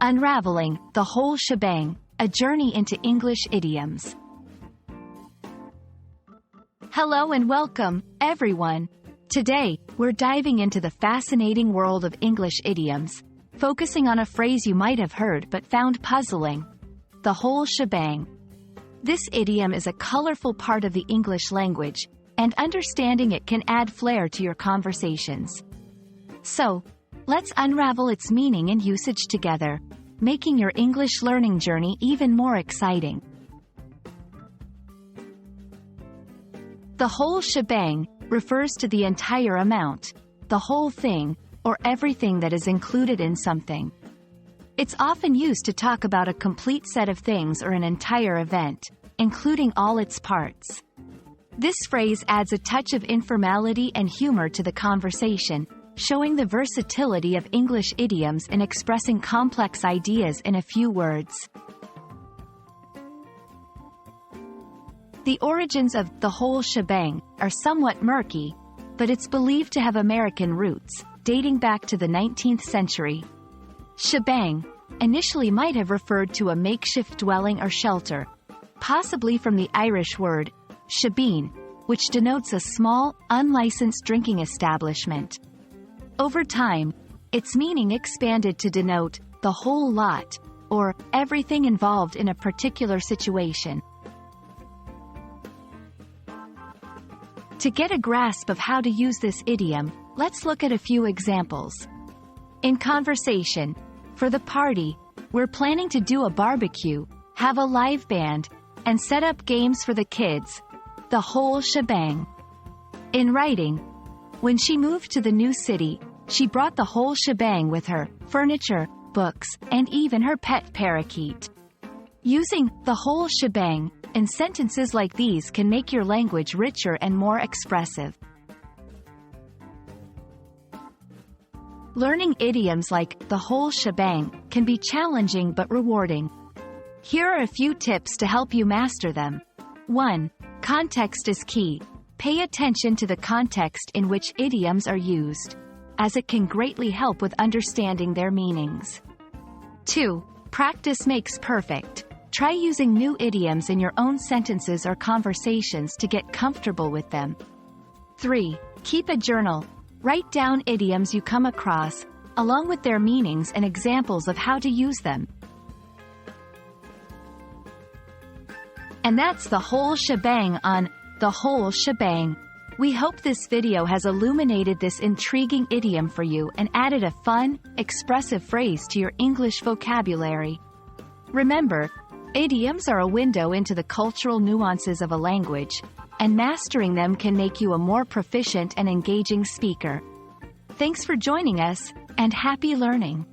Unraveling, the whole shebang, a journey into English idioms. Hello and welcome, everyone. Today, we're diving into the fascinating world of English idioms, focusing on a phrase you might have heard but found puzzling: the whole shebang. This idiom is a colorful part of the English language, and understanding it can add flair to your conversations. So, let's unravel its meaning and usage together, making your English learning journey even more exciting. The whole shebang refers to the entire amount, the whole thing, or everything that is included in something. It's often used to talk about a complete set of things or an entire event, including all its parts. This phrase adds a touch of informality and humor to the conversation, showing the versatility of English idioms in expressing complex ideas in a few words. The origins of the whole shebang are somewhat murky, but it's believed to have American roots, dating back to the 19th century. Shebang initially might have referred to a makeshift dwelling or shelter, possibly from the Irish word shebeen, which denotes a small, unlicensed drinking establishment. Over time, its meaning expanded to denote the whole lot, or everything involved in a particular situation. To get a grasp of how to use this idiom, let's look at a few examples. In conversation, for the party, we're planning to do a barbecue, have a live band, and set up games for the kids. The whole shebang. In writing, when she moved to the new city, she brought the whole shebang with her: furniture, books, and even her pet parakeet. Using the whole shebang in sentences like these can make your language richer and more expressive. Learning idioms like the whole shebang can be challenging but rewarding. Here are a few tips to help you master them. 1. Context is key. Pay attention to the context in which idioms are used, as it can greatly help with understanding their meanings. 2. Practice makes perfect. Try using new idioms in your own sentences or conversations to get comfortable with them. 3. Keep a journal. Write down idioms you come across, along with their meanings and examples of how to use them. And that's the whole shebang on the whole shebang. We hope this video has illuminated this intriguing idiom for you and added a fun, expressive phrase to your English vocabulary. Remember, idioms are a window into the cultural nuances of a language, and mastering them can make you a more proficient and engaging speaker. Thanks for joining us, and happy learning!